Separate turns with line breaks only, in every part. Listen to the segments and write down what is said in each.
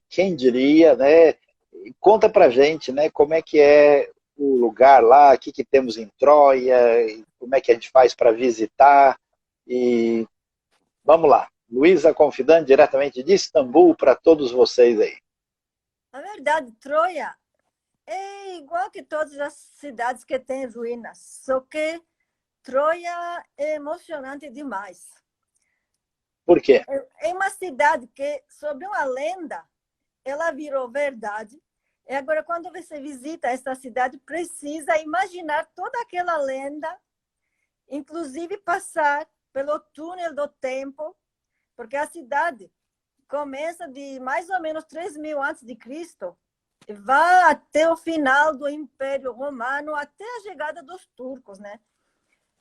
quem diria, né? Conta pra gente, né? Como é que é o lugar lá, o que que temos em Troia, como é que a gente faz para visitar. E vamos lá. Luísa Confidante, diretamente de Istambul, para todos vocês aí.
Na verdade, Troia é igual que todas as cidades que têm ruínas, só que Troia é emocionante demais.
Por quê?
É uma cidade que, sob uma lenda, ela virou verdade. E agora, quando você visita essa cidade, precisa imaginar toda aquela lenda, inclusive passar pelo túnel do tempo, porque a cidade começa de mais ou menos 3.000 antes de Cristo e vai até o final do Império Romano, até a chegada dos turcos, né?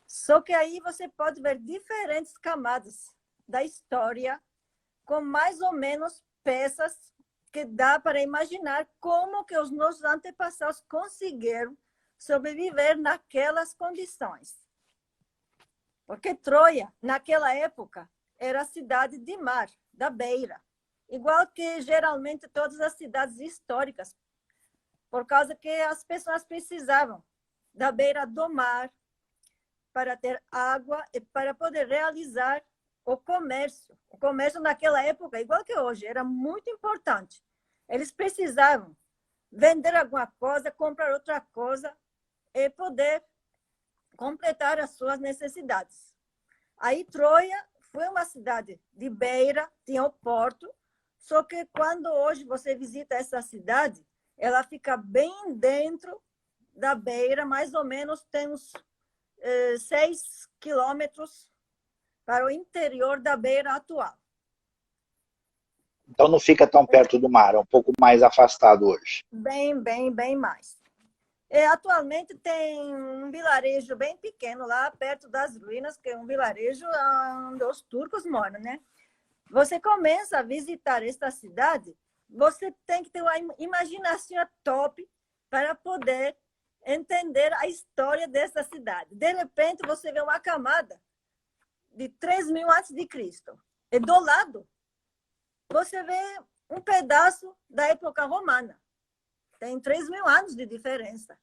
Só que aí você pode ver diferentes camadas da história, com mais ou menos peças que dá para imaginar como que os nossos antepassados conseguiram sobreviver naquelas condições. Porque Troia, naquela época, era a cidade de mar, da beira. Igual que geralmente todas as cidades históricas, por causa que as pessoas precisavam da beira do mar para ter água e para poder realizar o comércio. O comércio naquela época, igual que hoje, era muito importante. Eles precisavam vender alguma coisa, comprar outra coisa e poder completar as suas necessidades. Aí Troia foi uma cidade de beira, tinha o porto, só que quando hoje você visita essa cidade, ela fica bem dentro da beira, mais ou menos tem uns 6 quilômetros para o interior da beira atual.
Então não fica tão perto do mar, é um pouco mais afastado hoje.
Bem mais. E, atualmente tem um vilarejo bem pequeno lá perto das ruínas, que é um vilarejo onde os turcos moram, né? Você começa a visitar esta cidade, você tem que ter uma imaginação top para poder entender a história dessa cidade. De repente, você vê uma camada de 3.000 antes de Cristo. E do lado, você vê um pedaço da época romana. Tem 3.000 anos de diferença.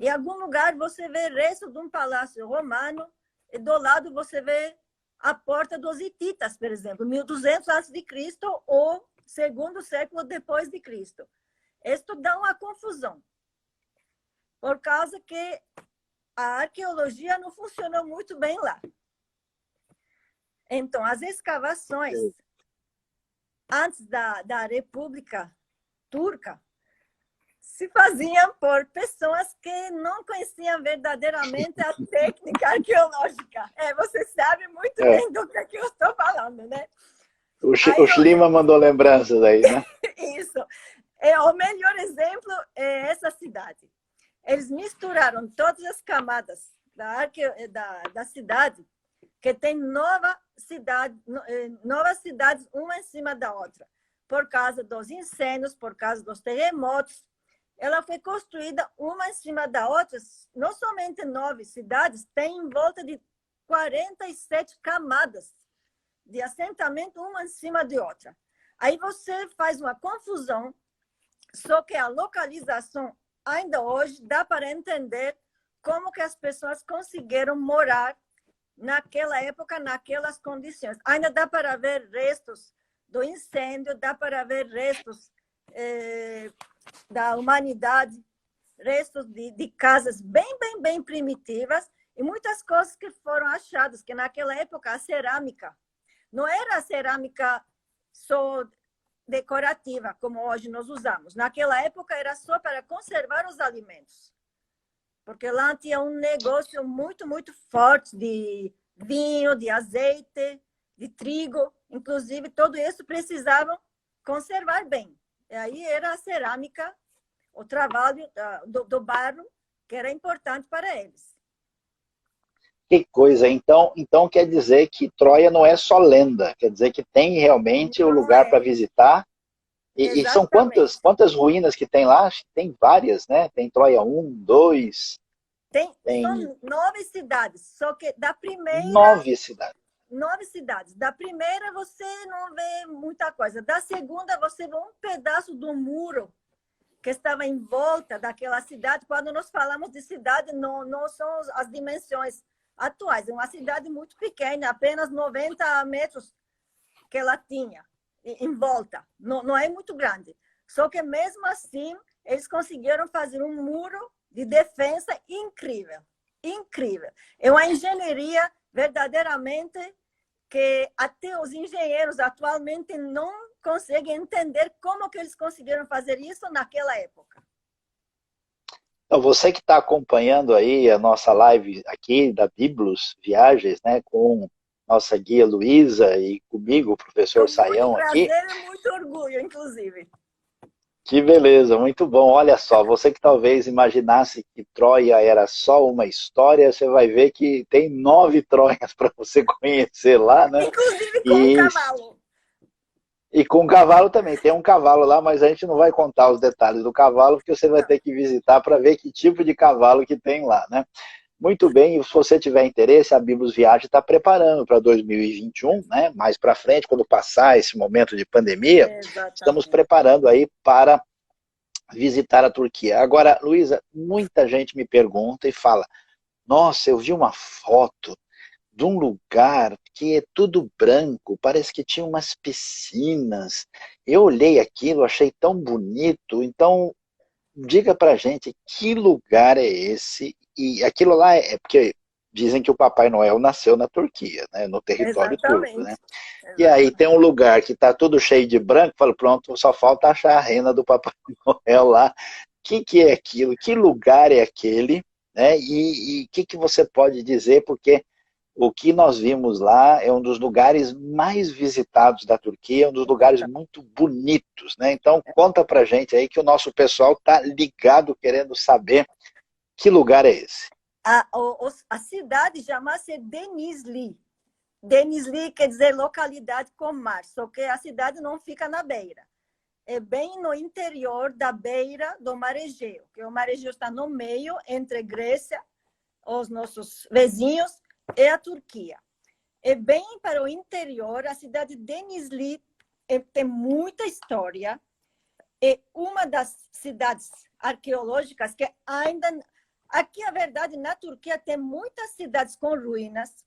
Em algum lugar você vê resto de um palácio romano e do lado você vê a porta dos hititas, por exemplo, 1.200 a.C. ou segundo século depois de Cristo. Isso dá uma confusão, por causa que a arqueologia não funcionou muito bem lá. Então, as escavações antes da República Turca se faziam por pessoas que não conheciam verdadeiramente a técnica arqueológica. Você sabe muito bem do que eu estou falando, né?
O Schliemann mandou lembranças aí, né?
Isso. O melhor exemplo é essa cidade. Eles misturaram todas as camadas da cidade, que tem novas cidades, uma em cima da outra, por causa dos incêndios, por causa dos terremotos. Ela foi construída uma em cima da outra, não somente 9 cidades, tem em volta de 47 camadas de assentamento, uma em cima de outra. Aí você faz uma confusão, só que a localização, ainda hoje, dá para entender como que as pessoas conseguiram morar naquela época, naquelas condições. Ainda dá para ver restos do incêndio, dá para ver restos da humanidade, restos de casas bem primitivas e muitas coisas que foram achadas, que naquela época a cerâmica não era a cerâmica só decorativa, como hoje nós usamos. Naquela época era só para conservar os alimentos, porque lá tinha um negócio muito forte de vinho, de azeite, de trigo, inclusive tudo isso precisavam conservar bem. E aí era a cerâmica, o trabalho do barro, que era importante para eles.
Que coisa, então quer dizer que Troia não é só lenda, quer dizer que tem realmente o lugar para visitar. E são quantas ruínas que tem lá? Tem várias, né? Tem Troia 1, 2...
São 9 cidades, só que da primeira...
9 cidades.
9 cidades. Da primeira, você não vê muita coisa. Da segunda, você vê um pedaço do muro que estava em volta daquela cidade. Quando nós falamos de cidade, não são as dimensões atuais. É uma cidade muito pequena, apenas 90 metros que ela tinha em volta. Não é muito grande. Só que, mesmo assim, eles conseguiram fazer um muro de defesa incrível. Incrível. É uma engenharia verdadeiramente que até os engenheiros atualmente não conseguem entender como que eles conseguiram fazer isso naquela época.
Então, você que está acompanhando aí a nossa live aqui da Biblos Viagens, né, com nossa guia Luísa e comigo, o professor
Com muito
Saião aqui.
prazer e muito orgulho, inclusive.
Que beleza, muito bom. Olha só, você que talvez imaginasse que Troia era só uma história, você vai ver que tem 9 Troias para você conhecer lá, né?
Inclusive com um
E,
cavalo.
e com cavalo também. Tem um cavalo lá, mas a gente não vai contar os detalhes do cavalo, porque você vai ter que visitar para ver que tipo de cavalo que tem lá, né? Muito bem, e se você tiver interesse, a Biblos Viagem está preparando para 2021, né? Mais para frente, quando passar esse momento de pandemia, estamos
Exatamente.
preparando aí para visitar a Turquia. Agora, Luísa, muita gente me pergunta e fala, nossa, eu vi uma foto de um lugar que é tudo branco, parece que tinha umas piscinas. Eu olhei aquilo, achei tão bonito, então diga pra gente que lugar é esse? E aquilo lá é porque dizem que o Papai Noel nasceu na Turquia, né, no território turco,
Exatamente.
né? E aí
Exatamente.
tem um lugar que está tudo cheio de branco, falo, pronto, só falta achar a rena do Papai Noel lá. O que é aquilo? Que lugar é aquele? Né? E o que você pode dizer? Porque o que nós vimos lá é um dos lugares mais visitados da Turquia, um dos lugares muito bonitos. Né? Então, conta pra gente aí que o nosso pessoal está ligado, querendo saber que lugar é esse.
A cidade chama-se Denizli. Denizli quer dizer localidade com mar, só que a cidade não fica na beira. É bem no interior da beira do Mar Egeu, que o Mar Egeu está no meio entre Grécia, os nossos vizinhos, e a Turquia. É bem para o interior, a cidade de Denizli tem muita história. É uma das cidades arqueológicas que ainda... Aqui, a verdade, na Turquia tem muitas cidades com ruínas,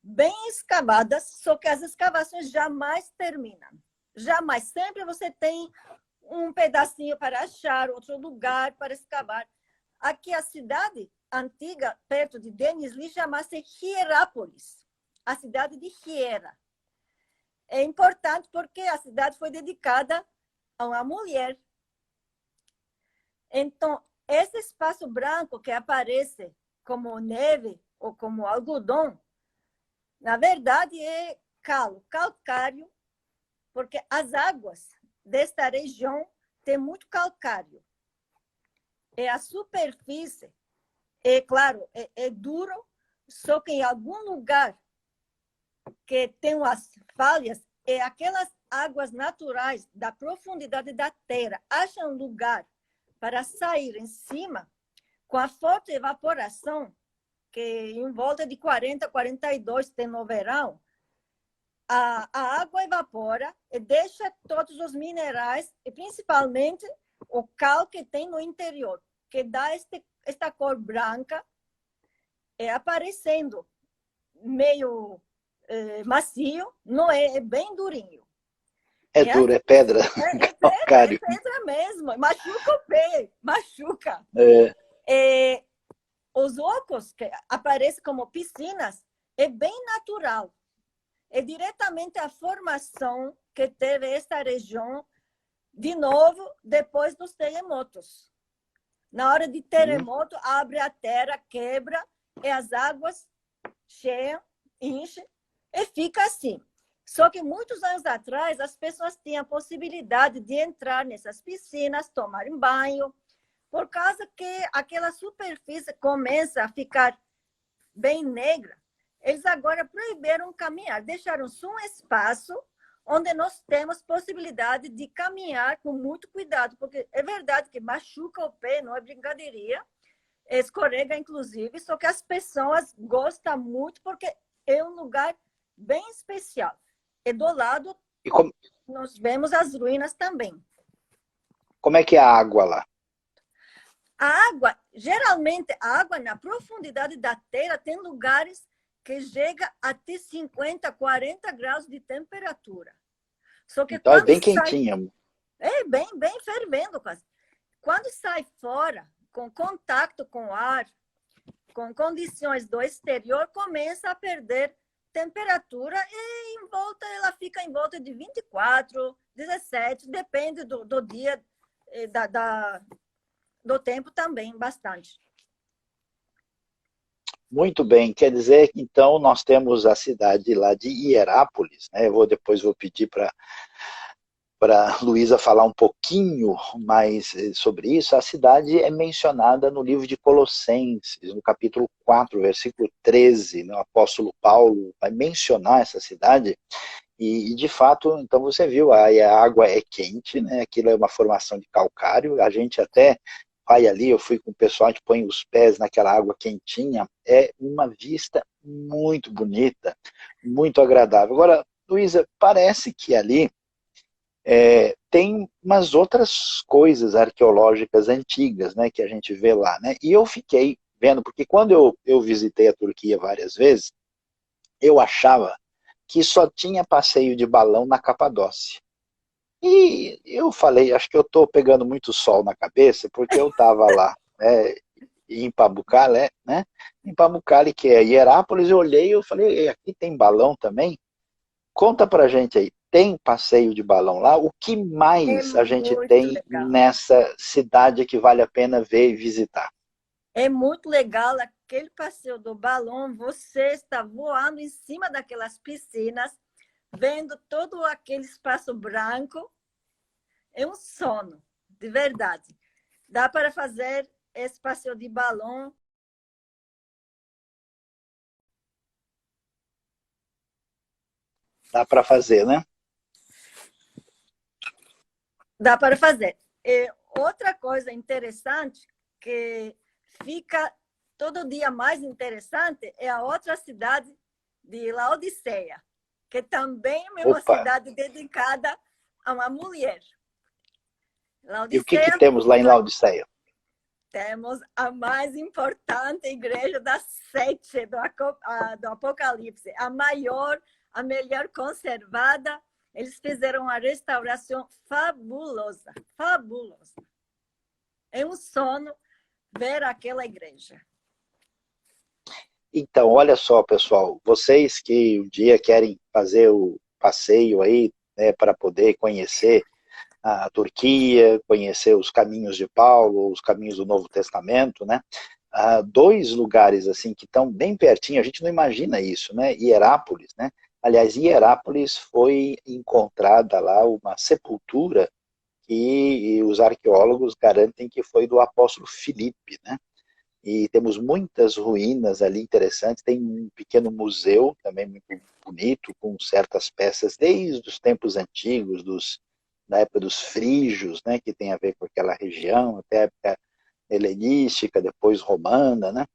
bem escavadas, só que as escavações jamais terminam. Jamais. Sempre você tem um pedacinho para achar, outro lugar para escavar. Aqui a cidade antiga, perto de Denizli, chama-se Hierápolis, a cidade de Hiera. É importante porque a cidade foi dedicada a uma mulher. Então, esse espaço branco que aparece como neve ou como algodão, na verdade é calcário, porque as águas desta região têm muito calcário. E a superfície, é claro, é duro, só que em algum lugar que tem umas falhas, é aquelas águas naturais da profundidade da terra acham lugar para sair em cima com a forte evaporação, que em volta de 40, 42 tem no verão, a água evapora e deixa todos os minerais, e principalmente o cal que tem no interior, que dá esta cor branca, aparecendo meio macio, não é bem durinho.
É duro, é pedra,
É
calcário.
pedra mesmo, machuca o pé, machuca.
É.
Os ocos que aparecem como piscinas é bem natural. É diretamente a formação que teve esta região, de novo, depois dos terremotos. Na hora de terremoto, abre a terra, quebra, e as águas cheiam, enchem, e fica assim. Só que muitos anos atrás, as pessoas tinham a possibilidade de entrar nessas piscinas, tomar banho, por causa que aquela superfície começa a ficar bem negra. Eles agora proibiram caminhar, deixaram só um espaço onde nós temos possibilidade de caminhar com muito cuidado, porque é verdade que machuca o pé, não é brincadeirinha, escorrega inclusive, só que as pessoas gostam muito porque é um lugar bem especial. E do lado,
E
nós vemos as ruínas também.
como é que é a água lá?
A água, geralmente, a água na profundidade da terra tem lugares que chega até 50, 40 graus de temperatura. Só que
Então é
quando
bem
sai,
quentinha.
é bem fervendo quase. Quando sai fora, com contato com o ar, com condições do exterior, começa a perder temperatura e em volta, ela fica em volta de 24, 17, depende do dia, do tempo também, bastante.
Muito bem, quer dizer que então nós temos a cidade lá de Hierápolis, né? Depois vou pedir para Luísa falar um pouquinho mais sobre isso. A cidade é mencionada no livro de Colossenses, no capítulo 4, versículo 13, né? O apóstolo Paulo vai mencionar essa cidade e de fato, então você viu, a água é quente, né? Aquilo é uma formação de calcário, a gente até vai ali, eu fui com o pessoal, a gente põe os pés naquela água quentinha, é uma vista muito bonita, muito agradável. Agora, Luísa, parece que ali tem umas outras coisas arqueológicas antigas, né, que a gente vê lá, né? E eu fiquei vendo, porque quando eu visitei a Turquia várias vezes, eu achava que só tinha passeio de balão na Capadócia. E eu falei, acho que eu estou pegando muito sol na cabeça, porque eu estava lá, né, em Pamukkale, né? Em Pamukkale, que é Hierápolis, eu olhei e eu falei, aqui tem balão também? Conta pra gente aí, tem passeio de balão lá? O que
É
mais a gente
muito
tem
legal.
nessa cidade que vale a pena ver e visitar?
É muito legal aquele passeio do balão. Você está voando em cima daquelas piscinas, vendo todo aquele espaço branco. É um sono, de verdade. Dá para fazer esse passeio de balão.
Dá para fazer, né?
Dá para fazer. E outra coisa interessante que fica todo dia mais interessante é a outra cidade de Laodiceia, que também é uma
Opa,
cidade dedicada a uma mulher.
e o que
Laodiceia
temos lá em
fica,
Laodiceia?
temos a mais importante igreja das sete do Apocalipse, a maior, a melhor conservada. Eles fizeram uma restauração fabulosa, fabulosa. É um sono ver aquela igreja.
Então, olha só, pessoal, vocês que um dia querem fazer o passeio aí, né, para poder conhecer a Turquia, conhecer os caminhos de Paulo, os caminhos do Novo Testamento, né? Dois lugares assim que estão bem pertinho, a gente não imagina isso, né? Hierápolis, né? Aliás, Hierápolis foi encontrada lá uma sepultura que os arqueólogos garantem que foi do apóstolo Filipe, né? E temos muitas ruínas ali interessantes, tem um pequeno museu também muito bonito, com certas peças desde os tempos antigos, da época dos frígios, né, que tem a ver com aquela região, até a época helenística, depois romana, né?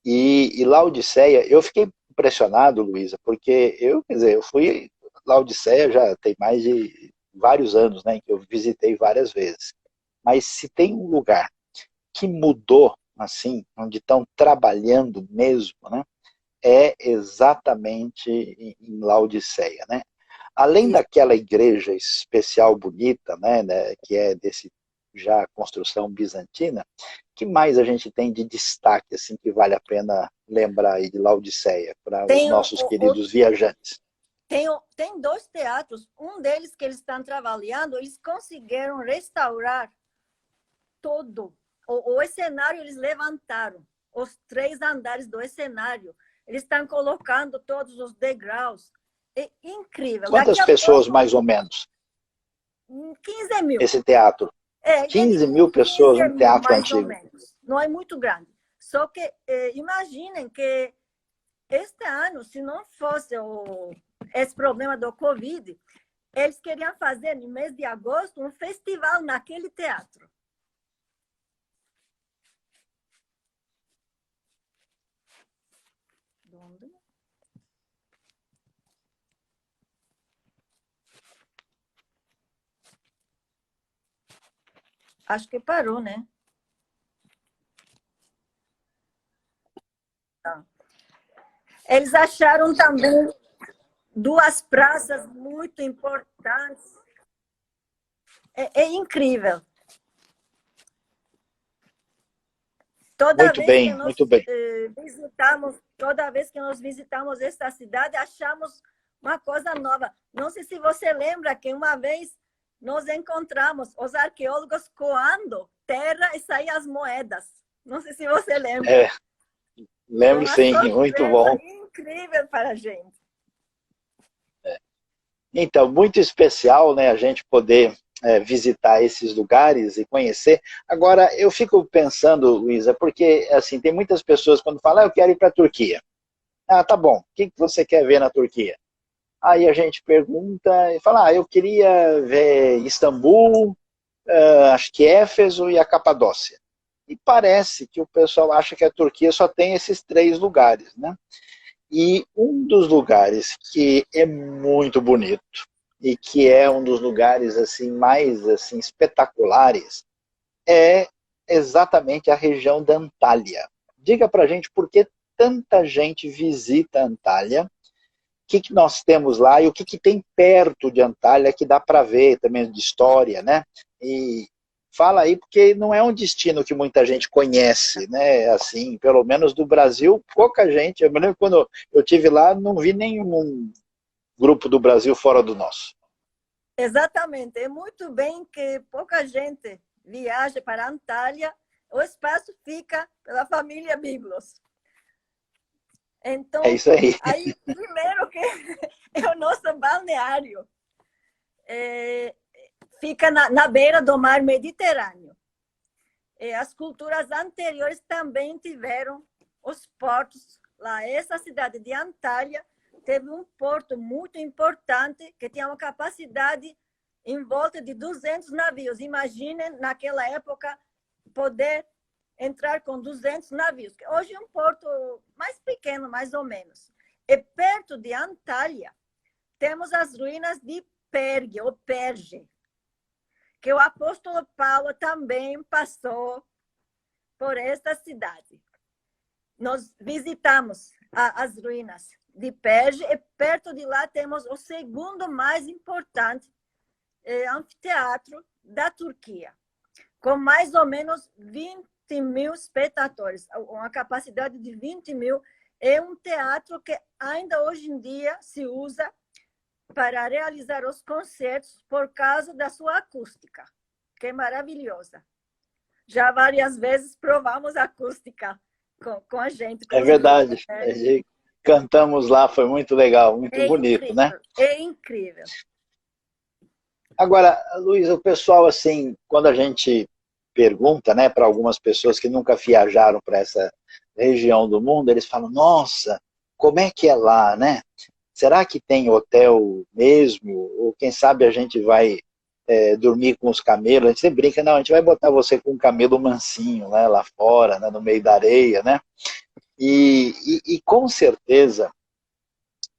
E Laodiceia, eu fiquei impressionado, Luísa, porque quer dizer, eu fui Laodiceia já tem mais de vários anos, né, que eu visitei várias vezes. Mas se tem um lugar que mudou, assim, onde estão trabalhando mesmo, né, é exatamente em Laodiceia, né? Além
Isso.
daquela igreja especial bonita, né, que é desse já construção bizantina, que mais a gente tem de destaque assim que vale a pena lembrar aí de Laodiceia para os
Tem,
nossos queridos viajantes?
tem dois teatros, um deles que eles estão trabalhando, eles conseguiram restaurar todo. O cenário eles levantaram, os três andares do cenário. Eles estão colocando todos os degraus. É incrível. Daqui
Quantas
a
pessoas
pouco,
mais ou menos
15 mil.
esse teatro?
É
15
de
mil pessoas
15
um
mil,
teatro
mais ou
antigo.
menos. Não é muito grande. Só que imaginem que este ano, se não fosse esse problema do Covid, eles queriam fazer, no mês de agosto, um festival naquele teatro. Acho que parou, né? Tá. Eles acharam também duas praças muito importantes. É incrível. Toda
Muito
vez que
bem,
nós
muito bem.
visitamos esta cidade, achamos uma coisa nova. Não sei se você lembra que uma vez nós encontramos os arqueólogos coando terra e saíam as moedas. Não sei se você lembra.
É,
Foi
lembro
uma
sim, muito
surpresa
bom.
incrível para a gente.
Então, muito especial, né, a gente poder visitar esses lugares e conhecer. Agora, eu fico pensando, Luísa, porque assim, tem muitas pessoas quando falam, eu quero ir para a Turquia. Ah, tá bom, o que você quer ver na Turquia? Aí a gente pergunta e fala, eu queria ver Istambul, acho que Éfeso e a Capadócia. E parece que o pessoal acha que a Turquia só tem esses três lugares, né? E um dos lugares que é muito bonito e que é um dos lugares assim mais assim espetaculares é exatamente a região da Antália. Diga pra gente por que tanta gente visita a Antália, o que nós temos lá e o que tem perto de Antália que dá para ver também de história, né? E fala aí, porque não é um destino que muita gente conhece, né? Assim, pelo menos do Brasil, pouca gente. Eu me lembro quando eu tive lá, não vi nenhum grupo do Brasil fora do nosso.
Exatamente. É muito bem que pouca gente viaja para a Antália. O espaço fica pela família Biblos.
É
Então,
isso aí.
aí, primeiro que é o nosso balneário. Fica na beira do mar Mediterrâneo. As culturas anteriores também tiveram os portos lá. Essa cidade de Antália teve um porto muito importante que tinha uma capacidade em volta de 200 navios. Imaginem, naquela época, poder entrar com 200 navios. Hoje é um porto mais pequeno, mais ou menos. E perto de Antália, temos as ruínas de Pergue, ou Perge, que o apóstolo Paulo também passou por esta cidade. Nós visitamos as ruínas de Perge e perto de lá temos o segundo mais importante anfiteatro da Turquia, com mais ou menos 20 mil espectadores, uma capacidade de 20 mil. É um teatro que ainda hoje em dia se usa para realizar os concertos por causa da sua acústica, que é maravilhosa. Já várias vezes provamos a acústica com a gente, com
É
os grupos.
verdade. Cantamos lá, foi muito legal, muito
É
bonito, né?
incrível, é incrível.
Agora, Luiz, o pessoal, assim, quando a gente pergunta, né, para algumas pessoas que nunca viajaram para essa região do mundo, eles falam, nossa, como é que é lá, né? Será que tem hotel mesmo? Ou quem sabe a gente vai dormir com os camelos? A gente sempre brinca, não, a gente vai botar você com um camelo mansinho, né, lá fora, né, no meio da areia, né? E com certeza,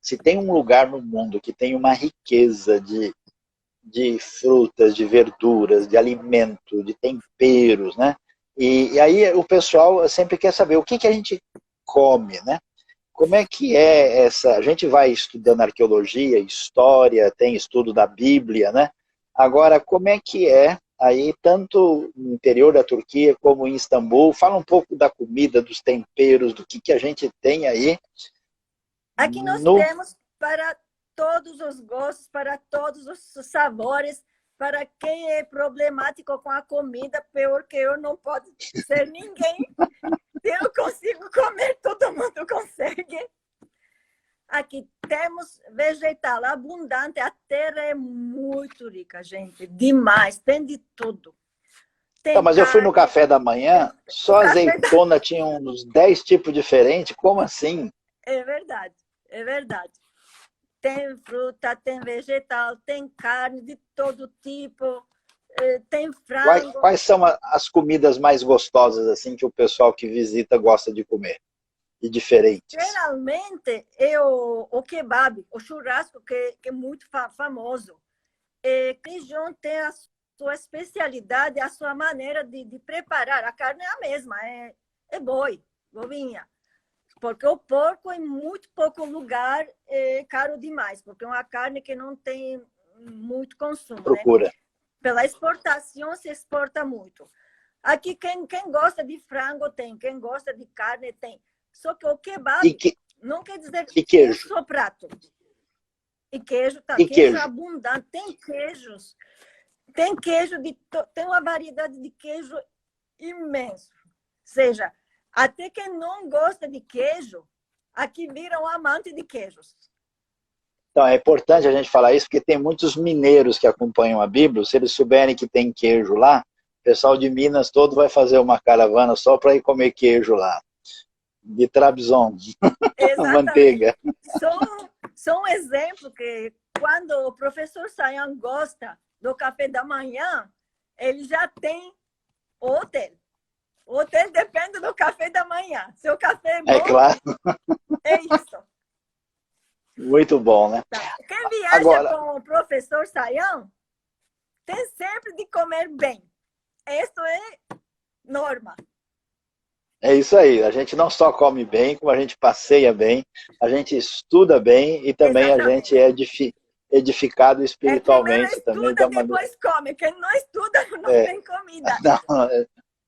se tem um lugar no mundo que tem uma riqueza de frutas, de verduras, de alimento, de temperos, né? E aí o pessoal sempre quer saber o que a gente come, né? Como é que é essa... A gente vai estudando arqueologia, história, tem estudo da Bíblia, né? Agora, como é que é aí, tanto no interior da Turquia como em Istambul? Fala um pouco da comida, dos temperos, do que a gente tem aí
Aqui nós
no...
temos para todos os gostos, para todos os sabores. Para quem é problemático com a comida, pior que eu, não pode ser ninguém. Eu consigo comer, todo mundo consegue. Aqui temos vegetal abundante, a terra é muito rica, gente, demais, tem de tudo.
Não,
Tem
mas eu fui no
carne,
café da manhã,
o
só
café da...
azeitona tinha uns 10 tipos diferentes, como assim?
É verdade, é verdade. Tem fruta, tem vegetal, tem carne de todo tipo, tem frango.
Quais são as comidas mais gostosas assim que o pessoal que visita gosta de comer? E diferentes?
Geralmente é o kebab, o churrasco, que é muito famoso. Região tem sua especialidade, a sua maneira de preparar. A carne é a mesma, é boi, bovinha. Porque o porco, em muito pouco lugar, é caro demais, porque é uma carne que não tem muito consumo.
Procura.
Né? Pela exportação, se exporta muito. Aqui, quem gosta de frango tem, quem gosta de carne tem. Só que o kebab não quer dizer um só prato. E queijo, tá? Queijo abundante. Tem queijos. Tem queijo, tem uma variedade de queijo imenso. Ou seja, até quem não gosta de queijo, aqui vira um amante de queijos.
Então, é importante a gente falar isso, porque tem muitos mineiros que acompanham a Bíblia. Se eles souberem que tem queijo lá, o pessoal de Minas todo vai fazer uma caravana só para ir comer queijo lá. De Trabzon, manteiga.
Só um exemplo que quando o professor Sayan gosta do café da manhã, ele já tem o hotel. O hotel depende do café da manhã. Se o café é bom,
é claro.
É isso.
Muito bom, né?
Tá. Quem viaja com o professor Sayan tem sempre de comer bem. Isso é norma.
É isso aí. A gente não só come bem, como a gente passeia bem, a gente estuda bem e também Exatamente. A gente é edificado espiritualmente.
Primeiro estuda, depois come. Quem não estuda não tem comida.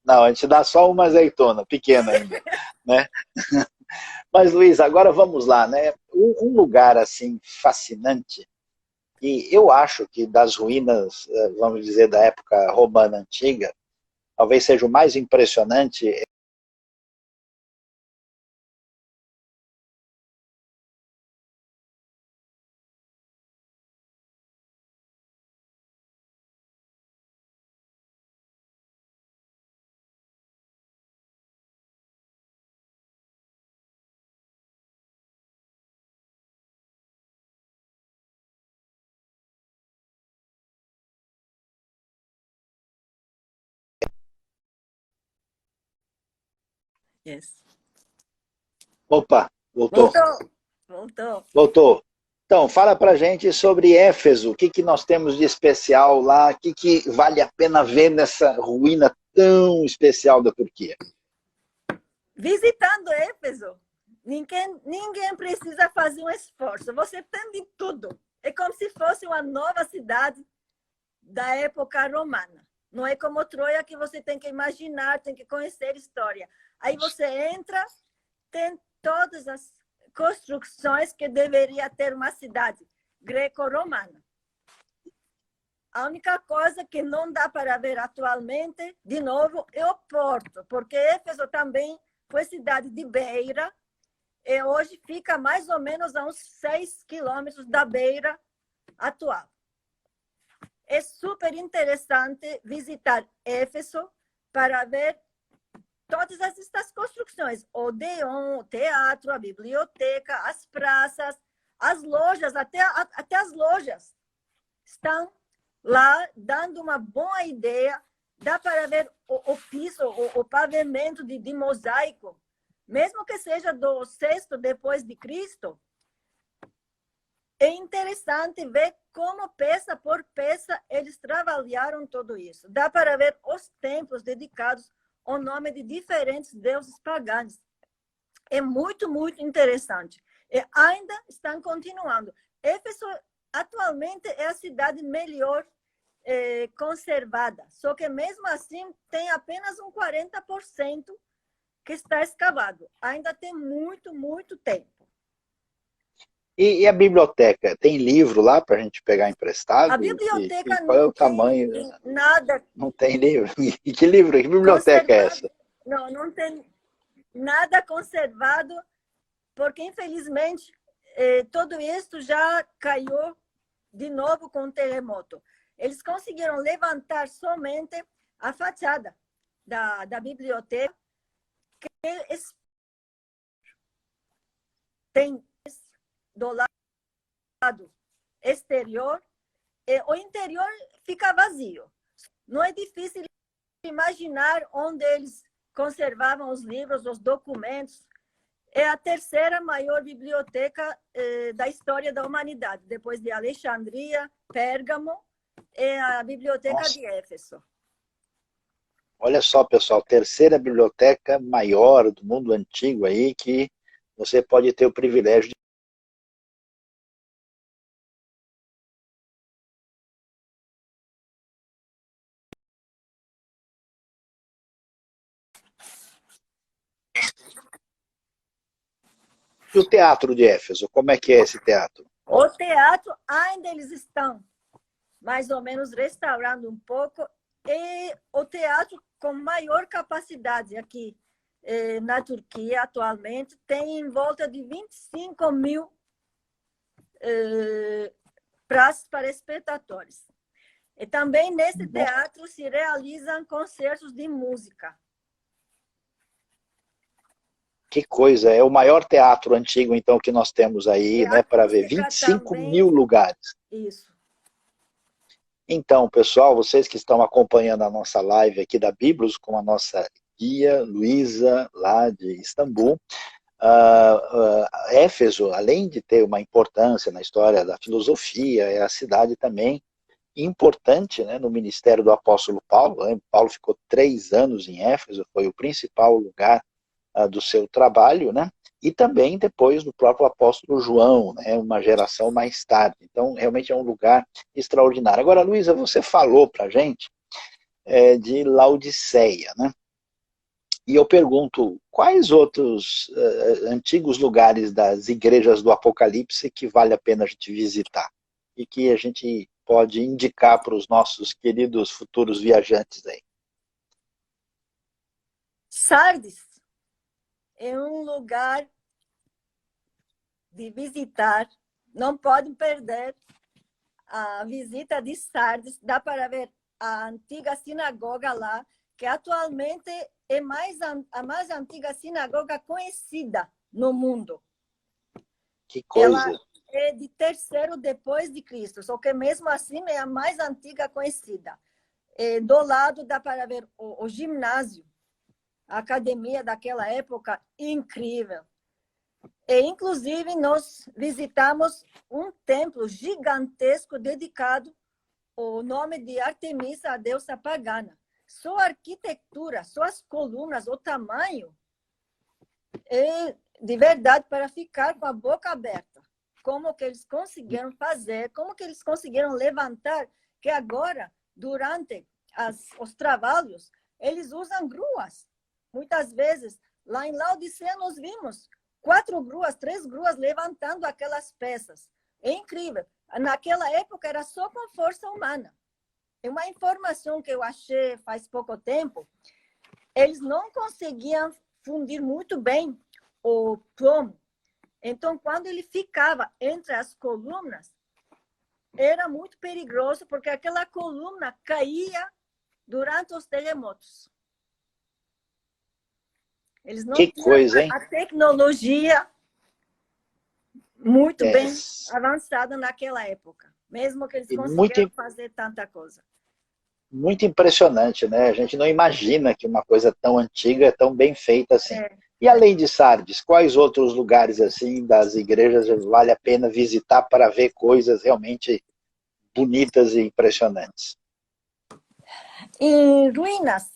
Não, a gente dá só uma azeitona, pequena ainda. Né? Mas, Luiz, agora vamos lá, né? Um lugar assim fascinante, e eu acho que das ruínas, vamos dizer, da época romana antiga, talvez seja o mais impressionante.
Yes.
Opa, voltou. Voltou. Então, fala pra gente sobre Éfeso. O que nós temos de especial lá? O que vale a pena ver nessa ruína tão especial da Turquia?
Visitando Éfeso, ninguém precisa fazer um esforço. Você tem de tudo. É como se fosse uma nova cidade da época romana. Não é como Troia, que você tem que imaginar, tem que conhecer história. Aí você entra, tem todas as construções que deveria ter uma cidade greco-romana. A única coisa que não dá para ver atualmente, de novo, é o porto, porque Éfeso também foi cidade de beira e hoje fica mais ou menos a uns 6 quilômetros da beira atual. É super interessante visitar Éfeso para ver todas estas construções. O Odeon, o teatro, a biblioteca, as praças, as lojas, até as lojas estão lá dando uma boa ideia. Dá para ver o piso, o pavimento de mosaico, mesmo que seja do 6º depois de Cristo. É interessante ver como, peça por peça, eles trabalharam tudo isso. Dá para ver os templos dedicados ao nome de diferentes deuses pagãos. É muito, muito interessante. E ainda estão continuando. Éfeso, atualmente, é a cidade melhor conservada. Só que, mesmo assim, tem apenas um 40% que está escavado. Ainda tem muito, muito tempo.
E a biblioteca? Tem livro lá para a gente pegar emprestado?
A biblioteca
qual é o
tem
tamanho?
Nada.
Não tem livro? E que livro? Que biblioteca é essa?
Não tem nada conservado, porque, infelizmente, tudo isso já caiu de novo com o terremoto. Eles conseguiram levantar somente a fachada da biblioteca, que tem do lado exterior, e o interior fica vazio. Não é difícil imaginar onde eles conservavam os livros, os documentos. É a terceira maior biblioteca da história da humanidade, depois de Alexandria, Pérgamo é a Biblioteca
Nossa,
de Éfeso.
olha só, pessoal, terceira biblioteca maior do mundo antigo aí, que você pode ter o privilégio de... E o teatro de Éfeso, como é que é esse teatro?
O teatro, ainda eles estão mais ou menos restaurando um pouco, e o teatro com maior capacidade aqui na Turquia, atualmente, tem em volta de 25 mil praças para espectadores. E também nesse teatro se realizam concertos de música.
Que coisa, é o maior teatro antigo, então, que nós temos aí,
E
né, para ver
acústica
25
também,
mil lugares.
isso.
Então, pessoal, vocês que estão acompanhando a nossa live aqui da Biblos, com a nossa guia, Luísa, lá de Istambul, Éfeso, além de ter uma importância na história da filosofia, é a cidade também importante, né, no ministério do apóstolo Paulo. Né? Paulo ficou 3 anos em Éfeso, foi o principal lugar do seu trabalho, né? E também depois do próprio apóstolo João, né? Uma geração mais tarde. Então, realmente é um lugar extraordinário. Agora, Luísa, você falou para a gente de Laodiceia, né? E eu pergunto, quais outros antigos lugares das igrejas do Apocalipse que vale a pena a gente visitar? E que a gente pode indicar para os nossos queridos futuros viajantes aí?
Sardes é um lugar de visitar, não podem perder a visita de Sardes. Dá para ver a antiga sinagoga lá, que atualmente é a mais antiga sinagoga conhecida no mundo.
Que
Ela
coisa!
é de terceiro depois de Cristo, só que mesmo assim é a mais antiga conhecida. Do lado dá para ver o ginásio, a academia daquela época, incrível. E, inclusive, nós visitamos um templo gigantesco dedicado ao nome de Artemisa, a deusa pagana. Sua arquitetura, suas colunas, o tamanho, é de verdade para ficar com a boca aberta. Como que eles conseguiram fazer, como que eles conseguiram levantar, que agora, durante os trabalhos, eles usam gruas. Muitas vezes, lá em Laodiceia, nós vimos 4 gruas, 3 gruas levantando aquelas peças. É incrível. Naquela época era só com força humana. É uma informação que eu achei faz pouco tempo. Eles não conseguiam fundir muito bem o plomo. Então, quando ele ficava entre as colunas, era muito perigoso, porque aquela coluna caía durante os terremotos. Eles não
Que
tinham
coisa, hein?
a tecnologia muito
É,
bem avançada naquela época, mesmo que eles
e muito,
conseguiram fazer tanta coisa.
muito impressionante, né? A gente não imagina que uma coisa tão antiga é tão bem feita assim. E além de Sardes, quais outros lugares assim das igrejas vale a pena visitar para ver coisas realmente bonitas e impressionantes?
Em ruínas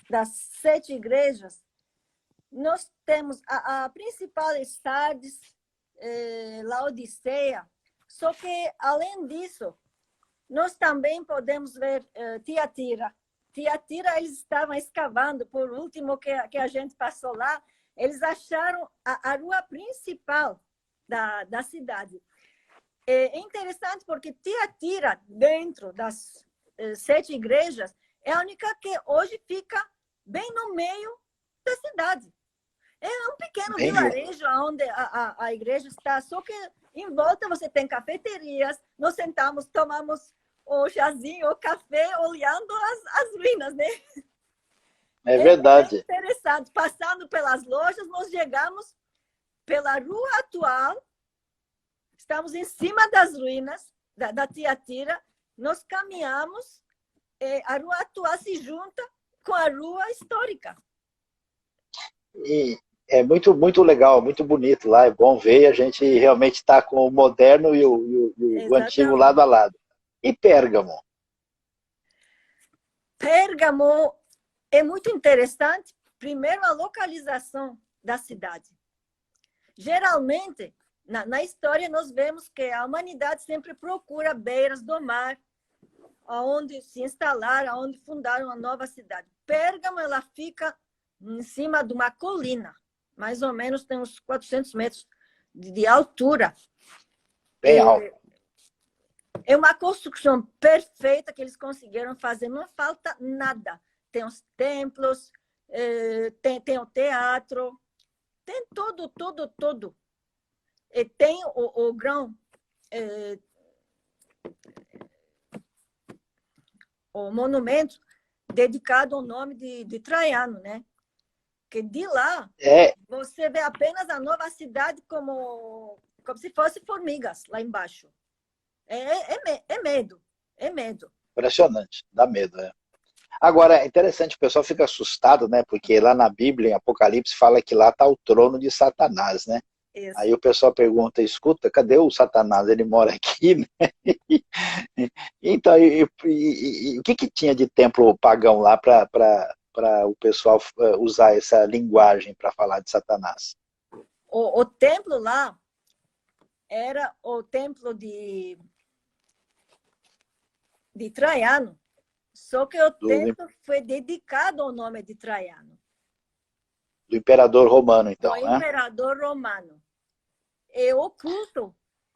das 7 igrejas, nós temos a principal é Sardes, Laodiceia, só que, além disso, nós também podemos ver Tiatira. Tiatira, eles estavam escavando, por último que a gente passou lá, eles acharam a rua principal da cidade. É interessante porque Tiatira, dentro das 7 igrejas, é a única que hoje fica bem no meio da cidade. É um pequeno vilarejo onde a igreja está, só que em volta você tem cafeterias, nós sentamos, tomamos o chazinho, o café, olhando as ruínas, né?
É verdade.
É interessante. Passando pelas lojas, nós chegamos pela rua atual, estamos em cima das ruínas da Tiatira, nós caminhamos, a rua atual se junta com a rua histórica.
E é muito, muito legal, muito bonito lá, é bom ver, a gente realmente está com o moderno e o antigo lado a lado. E Pérgamo?
Pérgamo é muito interessante. Primeiro, a localização da cidade. Geralmente, na história, nós vemos que a humanidade sempre procura beiras do mar, onde se instalar, onde fundar uma nova cidade. Pérgamo, ela fica em cima de uma colina, mais ou menos tem uns 400 metros de altura.
Bem alto.
É uma construção perfeita que eles conseguiram fazer, não falta nada. Tem os templos, tem o teatro, tem tudo. E tem o grão, o monumento dedicado ao nome de Traiano, né? Que de lá você vê apenas a nova cidade como se fosse formigas lá embaixo. É medo.
Impressionante, dá medo. Agora, é interessante, o pessoal fica assustado, né? Porque lá na Bíblia, em Apocalipse, fala que lá está o trono de Satanás, né?
Isso.
Aí o pessoal pergunta, escuta, cadê o Satanás? Ele mora aqui, né? Então, o que tinha de templo pagão lá para o pessoal usar essa linguagem para falar de Satanás?
O templo lá era o templo de Traiano, só que o templo foi dedicado ao nome de Traiano.
Do imperador romano, então,
do imperador romano. E o culto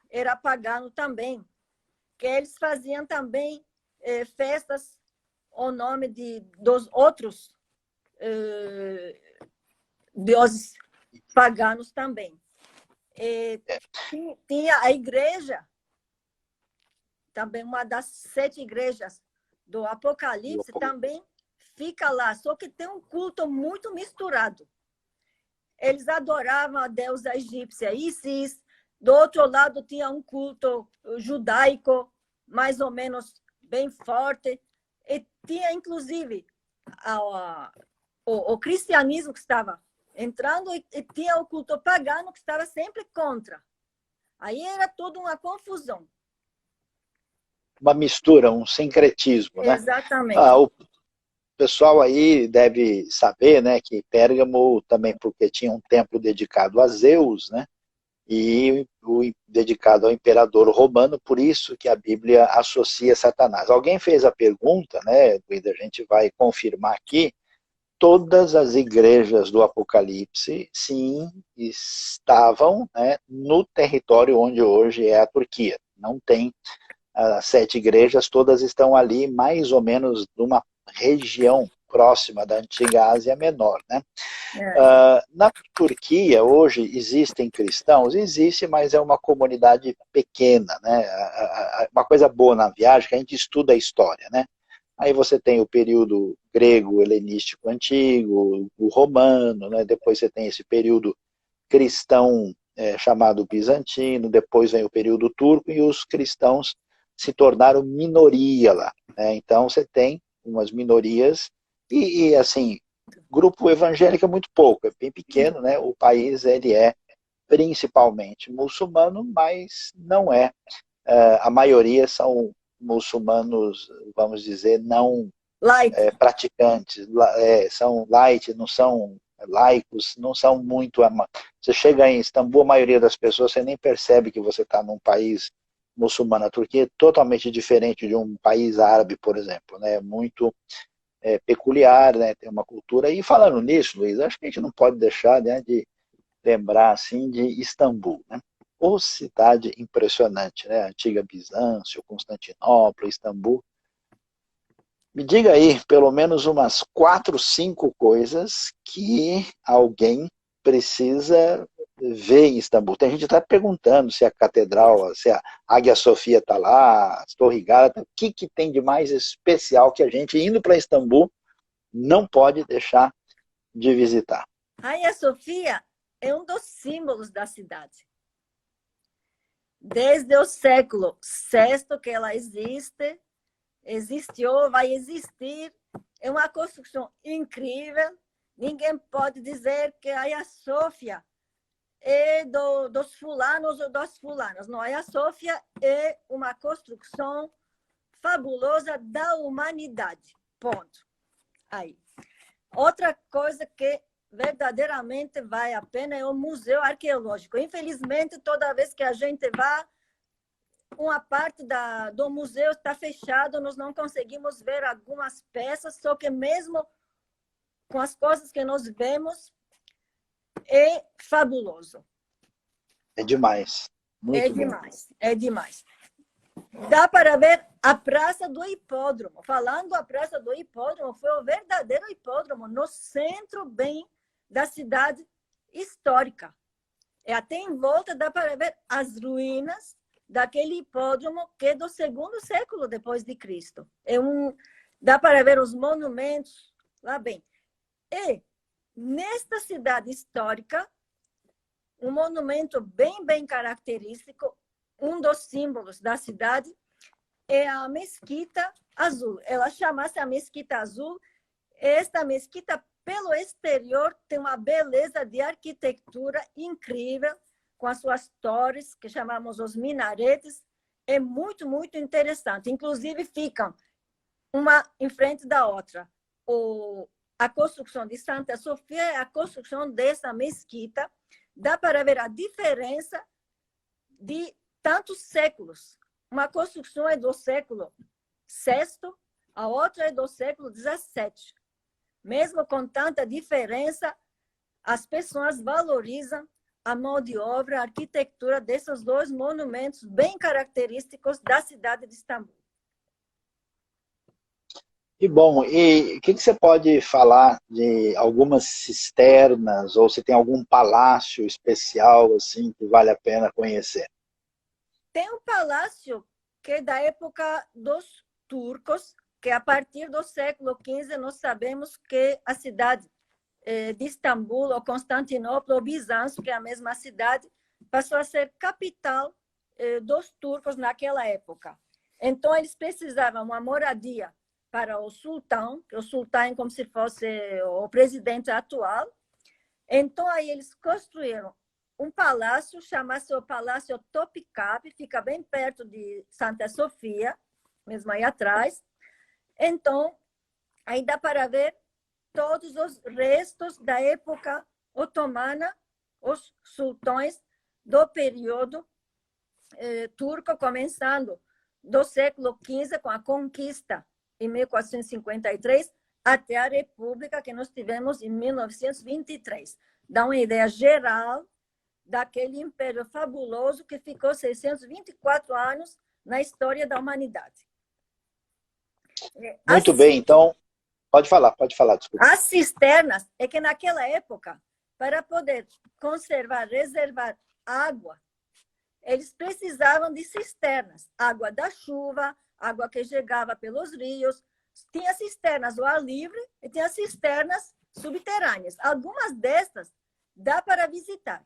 era pagano também, que eles faziam também festas ao nome dos outros deuses paganos também. Tinha a igreja, também uma das 7 igrejas do Apocalipse, também fica lá, só que tem um culto muito misturado. Eles adoravam a deusa egípcia Isis, do outro lado tinha um culto judaico, mais ou menos bem forte, e tinha, inclusive, o cristianismo que estava entrando e tinha o culto pagano que estava sempre contra. Aí era toda uma confusão.
Uma mistura, um sincretismo, né?
Exatamente.
O pessoal aí deve saber, né, que Pérgamo também, porque tinha um templo dedicado a Zeus, né? E dedicado ao imperador romano, por isso que a Bíblia associa Satanás. Alguém fez a pergunta, né, Luísa, a gente vai confirmar aqui, todas as igrejas do Apocalipse, sim, estavam, né, no território onde hoje é a Turquia. Não tem as 7 igrejas, todas estão ali mais ou menos numa região próxima da antiga Ásia Menor, né? Na Turquia, hoje, existem cristãos? Existe, mas é uma comunidade pequena, né? Uma coisa boa na viagem é que a gente estuda a história, né? Aí você tem o período grego, helenístico antigo, o romano, né? Depois você tem esse período cristão chamado bizantino, depois vem o período turco e os cristãos se tornaram minoria lá, né? Então você tem umas minorias e assim, grupo evangélico é muito pouco, é bem pequeno, né? O país ele é principalmente muçulmano, mas não é. A maioria são muçulmanos, vamos dizer, não praticantes, são light, não são laicos, não são muito... Você chega em Istambul, a maioria das pessoas, você nem percebe que você está num país muçulmano. A Turquia é totalmente diferente de um país árabe, por exemplo, né? Muito peculiar, né? Tem uma cultura. E falando nisso, Luiz, acho que a gente não pode deixar, né, de lembrar assim de Istambul, né? Ou cidade impressionante, né? Antiga Bizâncio, Constantinopla, Istambul. Me diga aí, pelo menos umas 4, 5 coisas que alguém precisa ver em Istambul. Tem gente que está perguntando se a catedral, se a Águia Sofia está lá, a Torre Gálata, o que tem de mais especial que a gente, indo para Istambul, não pode deixar de visitar?
A Águia Sofia é um dos símbolos da cidade. Desde o século VI que ela existiu, vai existir. É uma construção incrível. Ninguém pode dizer que a Águia Sofia é dos fulanos ou das fulanas. Não, a Águia Sofia é uma construção fabulosa da humanidade. ponto. Aí. Outra coisa que verdadeiramente vale a pena é o museu arqueológico. Infelizmente, toda vez que a gente vai, uma parte do museu está fechado, nós não conseguimos ver algumas peças, só que mesmo com as coisas que nós vemos, é fabuloso.
É demais. Muito bom.
É demais. Dá para ver a Praça do Hipódromo. Falando a Praça do Hipódromo, foi o verdadeiro hipódromo no centro bem da cidade histórica. E até em volta dá para ver as ruínas daquele hipódromo que é do 2º século depois de Cristo. Dá para ver os monumentos lá bem. E nesta cidade histórica, um monumento bem característico, um dos símbolos da cidade, é a Mesquita Azul. Ela chama-se a Mesquita Azul. Esta mesquita, pelo exterior, tem uma beleza de arquitetura incrível, com as suas torres, que chamamos os minaretes. É muito interessante. Inclusive, ficam uma em frente da outra. A construção de Santa Sofia é a construção dessa mesquita. Dá para ver a diferença de tantos séculos. Uma construção é do século VI, a outra é do século XVII. Mesmo com tanta diferença, as pessoas valorizam a mão de obra, a arquitetura desses dois monumentos bem característicos da cidade de Istambul.
E bom, e o que você pode falar de algumas cisternas, ou se tem algum palácio especial assim que vale a pena conhecer?
Tem um palácio que é da época dos turcos, que a partir do século XV nós sabemos que a cidade de Istambul, ou Constantinopla, ou Bizâncio, que é a mesma cidade, passou a ser capital dos turcos naquela época. Então, eles precisavam uma moradia para o sultão, que o sultão é como se fosse o presidente atual. Então, aí eles construíram um palácio, chama-se o Palácio Topkapı, fica bem perto de Santa Sofia, mesmo aí atrás. Então, aí dá para ver todos os restos da época otomana, os sultões do período turco, começando do século XV, com a conquista em 1453, até a República que nós tivemos em 1923. Dá uma ideia geral daquele império fabuloso que ficou 624 anos na história da humanidade.
Muito bem, então, pode falar, desculpa.
As cisternas, é que naquela época, para poder conservar, reservar água, eles precisavam de cisternas, água da chuva, água que chegava pelos rios. Tinha cisternas ao ar livre e tinha cisternas subterrâneas. Algumas destas dá para visitar.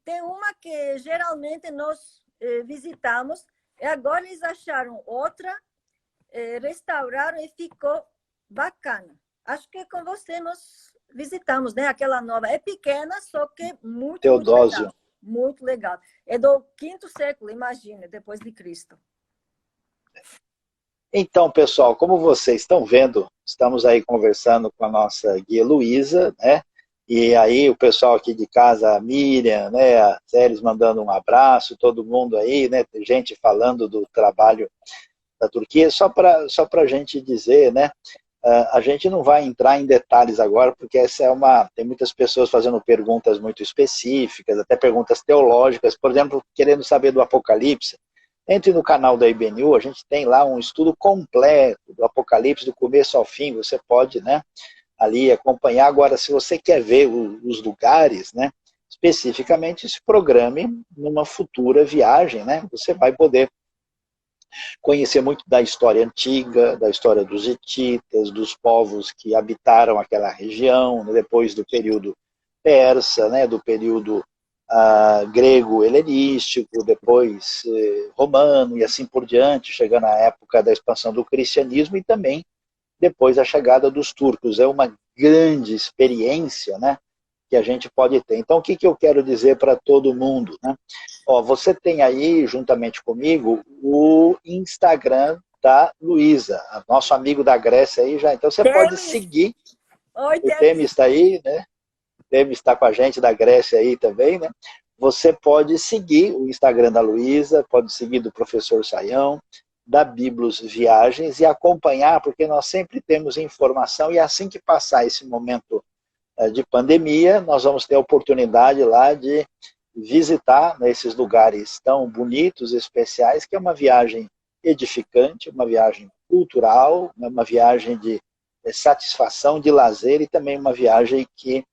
Tem uma que geralmente nós visitamos, e agora eles acharam outra, restauraram e ficou bacana. Acho que com você nós visitamos, né? Aquela nova. É pequena, só que muito legal. Muito legal. É do 5º século, imagine, depois de Cristo.
Então, pessoal, como vocês estão vendo, estamos aí conversando com a nossa guia Luísa, né? E aí o pessoal aqui de casa, a Miriam, né? A Célis mandando um abraço, todo mundo aí, né? Tem gente falando do trabalho da Turquia. Só para a gente dizer, né? A gente não vai entrar em detalhes agora, porque essa tem muitas pessoas fazendo perguntas muito específicas, até perguntas teológicas, por exemplo, querendo saber do Apocalipse. Entre no canal da IBNU, a gente tem lá um estudo completo do Apocalipse, do começo ao fim, você pode, né, ali acompanhar. Agora, se você quer ver os lugares, né, especificamente, se programe numa futura viagem, né, você vai poder conhecer muito da história antiga, da história dos hititas, dos povos que habitaram aquela região, né, depois do período persa, né, do período grego-helenístico, depois romano e assim por diante, chegando à época da expansão do cristianismo e também depois a chegada dos turcos. É uma grande experiência, né, que a gente pode ter. Então, o que eu quero dizer para todo mundo, né? Ó, você tem aí, juntamente comigo, o Instagram da Luísa, nosso amigo da Grécia aí já. Então você pode seguir.
Oi,
o Temis está aí, né? O Temis está com a gente da Grécia aí também, né? Você pode seguir o Instagram da Luísa, pode seguir do professor Sayão, da Biblos Viagens e acompanhar, porque nós sempre temos informação e assim que passar esse momento de pandemia, nós vamos ter a oportunidade lá de visitar esses lugares tão bonitos, especiais, que é uma viagem edificante, uma viagem cultural, uma viagem de satisfação, de lazer e também uma viagem que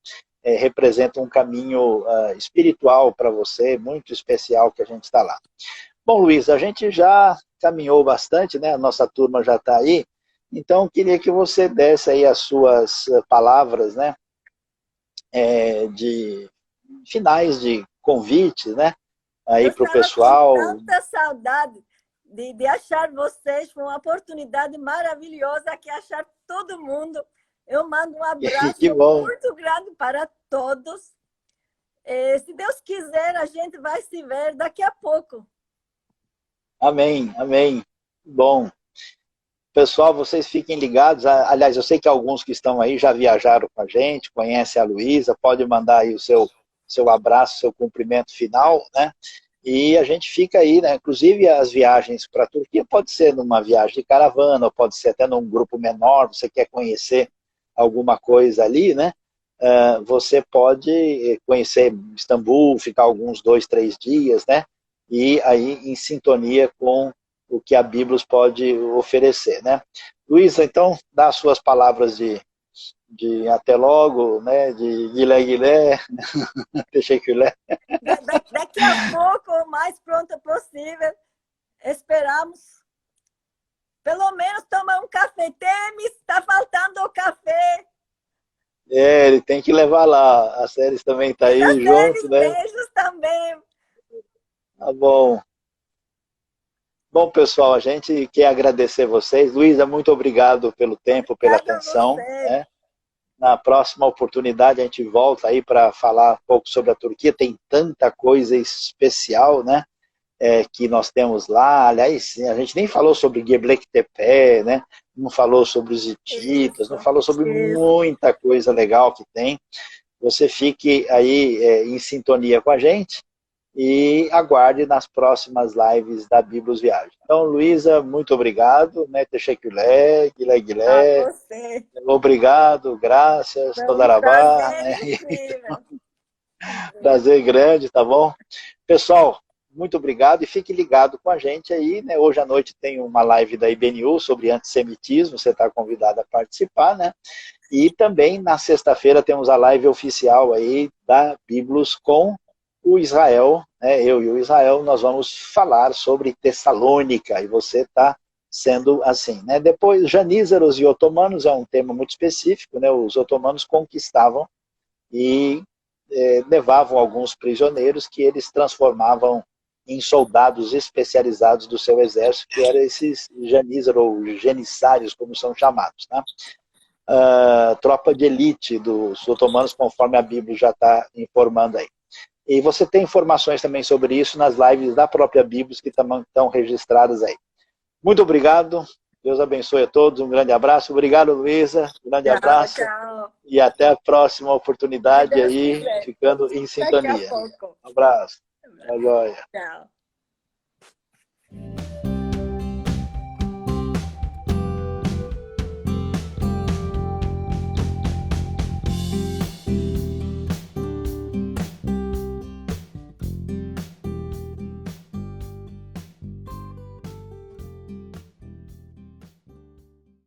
representa um caminho espiritual para você, muito especial que a gente está lá. Bom, Luiz, a gente já caminhou bastante, né? A nossa turma já está aí, então queria que você desse aí as suas palavras, né? De finais de convite, né? Aí para o pessoal.
Eu tanta saudade de achar vocês, foi uma oportunidade maravilhosa aqui, achar todo mundo. Eu mando um abraço muito grande para todos. Se Deus quiser, a gente vai se ver daqui a pouco.
Amém, amém. Bom, pessoal, vocês fiquem ligados. Aliás, eu sei que alguns que estão aí já viajaram com a gente, conhecem a Luísa, pode mandar aí o seu abraço, seu cumprimento final, né? E a gente fica aí, né? Inclusive as viagens para a Turquia pode ser numa viagem de caravana, ou pode ser até num grupo menor, você quer conhecer alguma coisa ali, né? Você pode conhecer Istambul, ficar alguns 2, 3 dias, né? E aí em sintonia com o que a Biblos pode oferecer, né? Luísa, então, dá as suas palavras de até logo, né? De guilé, techeculé.
Daqui a pouco, o mais pronto possível, esperamos pelo menos tomar um café. Temis, está faltando o café.
Ele tem que levar lá. A Séries também está aí junto, né?
Beijos também.
Tá bom. Bom, pessoal, a gente quer agradecer vocês. Luísa, muito obrigado pelo tempo, pela atenção. Né? Na próxima oportunidade a gente volta aí para falar um pouco sobre a Turquia. Tem tanta coisa especial, né? Que nós temos lá. Aliás, a gente nem falou sobre Göbekli, né? Não falou sobre os hititas, não falou sobre muita coisa legal que tem. Você fique aí em sintonia com a gente e aguarde nas próximas lives da Biblos Viagem. Então, Luísa, muito obrigado, né? Techeculé, guilé. Obrigado, graças, Todarabá. Né? Prazer grande, tá bom? Pessoal, muito obrigado e fique ligado com a gente aí, né? Hoje à noite tem uma live da IBNU sobre antissemitismo, você está convidado a participar, né? E também na sexta-feira temos a live oficial aí da Biblos com o Israel, né? Eu e o Israel, nós vamos falar sobre Tessalônica, e você está sendo assim, né? Depois, janízaros e otomanos é um tema muito específico, né? Os otomanos conquistavam e levavam alguns prisioneiros que eles transformavam em soldados especializados do seu exército, que eram esses janízaros ou genissários, como são chamados, né? Tropa de elite dos otomanos, conforme a Bíblia já está informando aí. E você tem informações também sobre isso nas lives da própria Bíblia que estão registradas aí. Muito obrigado, Deus abençoe a todos, um grande abraço. Obrigado, Luísa, um grande abraço.
Tchau.
E até a próxima oportunidade aí, ficando em sintonia. Um abraço. Tchau.